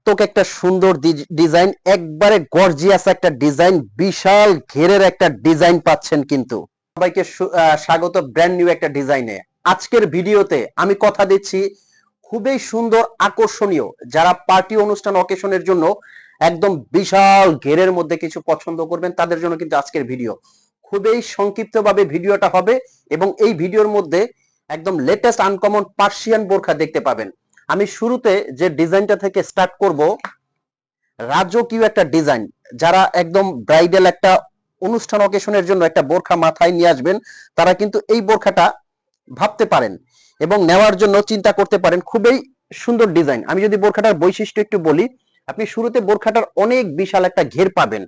মারাত্মক একটা সুন্দর ডিজাইন, একবারে গর্জিয়াস একটা ডিজাইন, বিশাল ঘেরের একটা ডিজাইন পাচ্ছেন কিন্তু। সবাইকে স্বাগত ব্র্যান্ড নিউ একটা ডিজাইনে। আজকের ভিডিওতে আমি কথা দিচ্ছি খুবই সুন্দর আকর্ষণীয়, যারা পার্টি অনুষ্ঠান অকেশনের জন্য একদম বিশাল ঘেরের মধ্যে কিছু পছন্দ করবেন তাদের জন্য কিন্তু আজকের ভিডিও। খুবই সংক্ষিপ্তভাবে ভিডিওটা হবে এবং এই ভিডিওর মধ্যে একদম লেটেস্ট আনকমন পার্সিয়ান বোরখা দেখতে পাবেন। আমি শুরুতে যে ডিজাইনটা থেকে স্টার্ট করব, রাজকীয় একটা ডিজাইন, যারা একদম ব্রাইডাল একটা অনুষ্ঠান অকেশনের জন্য একটা বোরখা মাথায় নিয়ে আসবেন তারা কিন্তু এই বোরখাটা ভাবতে পারেন এবং নেওয়ার জন্য চিন্তা করতে পারেন। খুবই সুন্দর ডিজাইন। আমি যদি বোরখাটার বৈশিষ্ট্য একটু বলি, আপনি শুরুতে বোরখাটার অনেক বিশাল একটা ঘের পাবেন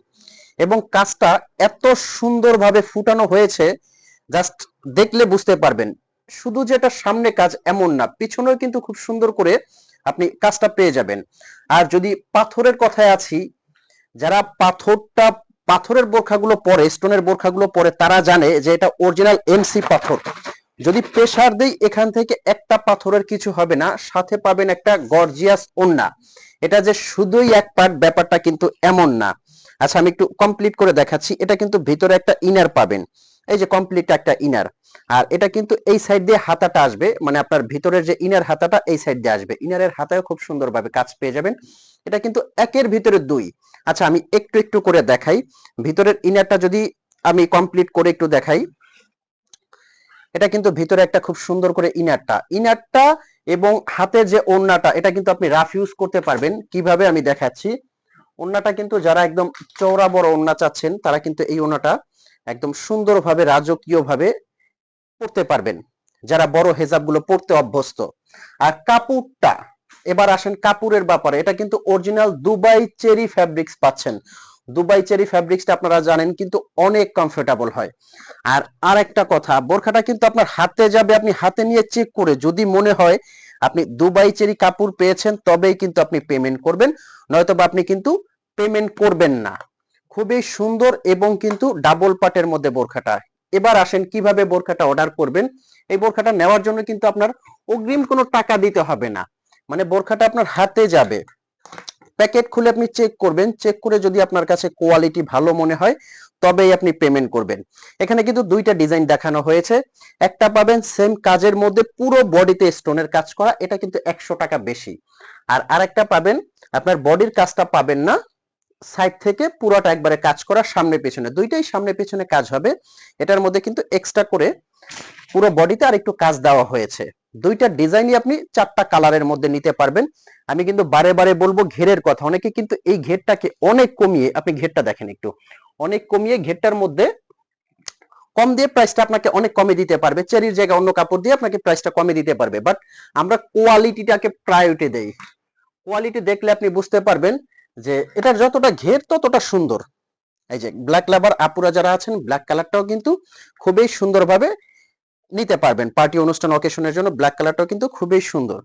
এবং কাজটা এত সুন্দরভাবে ফুটানো হয়েছে, জাস্ট দেখলে বুঝতে পারবেন। শুধু যেটা সামনে কাজ এমন না, পিছনেও কিন্তু খুব সুন্দর করে আপনি কাজটা পেয়ে যাবেন। আর যদি পাথরের কথায় আছি, যারা পাথরের বোরখাগুলো পরে, স্টোনের বোরখাগুলো পরে, তারা জানে যে এটা অরিজিনাল এমসি পাথর। যদি প্রেসার দেই এখান থেকে একটা পাথরের কিছু হবে না, সাথে পাবেন একটা গর্জিয়াস ওড়না। এটা যে শুধুই এক পার্ট, ব্যাপারটা কিন্তু এমন না। আচ্ছা, আমি একটু কমপ্লিট করে দেখাচ্ছি। এটা কিন্তু ভিতরে একটা ইনার পাবেন, এই যে কমপ্লিট একটা ইনার। আর এটা কিন্তু এই সাইড দিয়ে হাতাটা আসবে, মানে আপনার ভিতরের যে ইনার হাতাটা এই সাইড দিয়ে আসবে। ইনারের হাতায় খুব সুন্দরভাবে কাজ পেয়ে যাবেন। এটা কিন্তু একের ভিতরে দুই। আচ্ছা, আমি একটু একটু করে দেখাই। ভিতরের ইনারটা যদি আমি কমপ্লিট করে একটু দেখাই, এটা কিন্তু ভিতরে একটা খুব সুন্দর করে ইনারটা এবং হাতের যে ওড়নাটা, এটা কিন্তু আপনি রাফ ইউজ করতে পারবেন। কিভাবে আমি দেখাচ্ছি। ওড়নাটা কিন্তু যারা একদম চওড়া বড় ওড়না চাচ্ছেন তারা কিন্তু এই ওড়নাটা একদম সুন্দরভাবে রাজকীয় ভাবে পড়তে পারবেন, যারা বড় হেজাব গুলো পড়তে অভ্যস্ত। আর কাপড়টা, এবার আসেন কাপড়ের ব্যাপারে। এটা কিন্তু অরিজিনাল দুবাই চেরি ফ্যাব্রিক্স পাচ্ছেন। দুবাই চেরি ফ্যাব্রিক্সটা আপনারা জানেন কিন্তু অনেক কমফোর্টেবল হয়। আর আরেকটা কথা, বোরখাটা কিন্তু আপনার হাতে যাবে, আপনি হাতে নিয়ে চেক করে যদি মনে হয় আপনি দুবাই চেরি কাপড় পেয়েছেন তবেই কিন্তু আপনি পেমেন্ট করবেন, নয়তো বা আপনি কিন্তু পেমেন্ট করবেন না। খুবই সুন্দর এবং কিন্তু ডাবল পাটের মধ্যে বোরখাটা। এবার আসেন কিভাবে বোরখাটা অর্ডার করবেন। এই বোরখাটা নেওয়ার জন্য কিন্তু আপনার অগ্রিম কোনো টাকা দিতে হবে না, মানে বোরখাটা আপনার হাতে যাবে। প্যাকেট খুলে আপনি চেক করবেন, চেক করে যদি আপনার কাছে কোয়ালিটি ভালো মনে হয় তবেই আপনি পেমেন্ট করবেন। এখানে কিন্তু দুইটা ডিজাইন দেখানো হয়েছে। একটা পাবেন সেম কাজের মধ্যে পুরো বডিতে স্টোনের কাজ করা, এটা কিন্তু 100 টাকা বেশি। আর আরেকটা পাবেন আপনার বডির কাজটা পাবেন না, সাইড থেকে পুরোটা একবারে কাজ করা, সামনে পেছনে দুইটাই সামনে পেছনে কাজ হবে। এটার মধ্যে কিন্তু এক্সট্রা করে পুরো বডিতে আর একটু কাজ দেওয়া হয়েছে। দুইটা ডিজাইনই আপনি 4টা কালারের মধ্যে নিতে পারবেন। আমি কিন্তু বারে বারে বলবো ঘেরের কথা, অনেকে কিন্তু এই ঘেরটাকে অনেক কমিয়ে, আপনি ঘেরটা দেখেন একটু, অনেক কমিয়ে ঘেরটার মধ্যে কম দিয়ে প্রাইসটা আপনাকে অনেক কমে দিতে পারবে। চেরির জায়গায় অন্য কাপড় দিয়ে আপনাকে প্রাইসটা কমে দিতে পারবে, বাট আমরা কোয়ালিটিটাকে প্রায়োরিটি দেই। কোয়ালিটি দেখলে আপনি বুঝতে পারবেন যে এটার যতটা ঘের ততটা সুন্দর। এই যে ব্ল্যাক লাভার আপুরা যারা আছেন, ব্ল্যাক কালারটাও কিন্তু খুবই সুন্দরভাবে নিতে পারবেন। পার্টি অনুষ্ঠান অকেশনের জন্য ব্ল্যাক কালারটাও কিন্তু খুবই সুন্দর।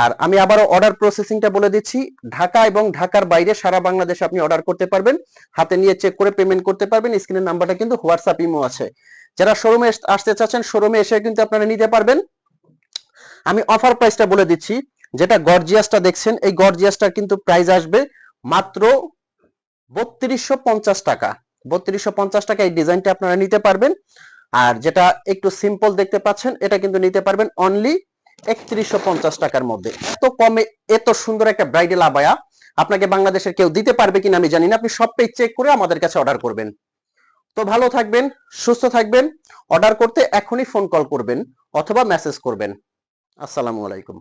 আর আমি আবারও অর্ডার প্রসেসিংটা বলে দিচ্ছি। ঢাকা এবং ঢাকার বাইরে সারা বাংলাদেশে আপনি অর্ডার করতে পারবেন, হাতে নিয়ে চেক করে পেমেন্ট করতে পারবেন। স্ক্রিনের নাম্বারটা কিন্তু হোয়াটসঅ্যাপ ইমো আছে। যারা শোরুমে আসতে চাচ্ছেন শোরুমে এসে কিন্তু আপনারা নিতে পারবেন। আমি অফার প্রাইসটা বলে দিচ্ছি। যেটা গর্জিয়াসটা দেখছেন, এই গর্জিয়াসটার কিন্তু প্রাইস আসবে মাত্র 3250 টাকা। 3250 টাকা এই ডিজাইনটা আপনারা নিতে পারবেন। আর যেটা একটু সিম্পল দেখতে পাচ্ছেন এটা কিন্তু নিতে পারবেন অনলি 3150 টাকার মধ্যে। এত কমে এত সুন্দর একটা ব্রাইডাল আবায়া আপনাকে বাংলাদেশের কেউ দিতে পারবে কিনা আমি জানি না। আপনি সব পেজ চেক করে আমাদের কাছে অর্ডার করবেন। তো ভালো থাকবেন, সুস্থ থাকবেন। অর্ডার করতে এখনই ফোন কল করবেন অথবা মেসেজ করবেন। আসসালামু আলাইকুম।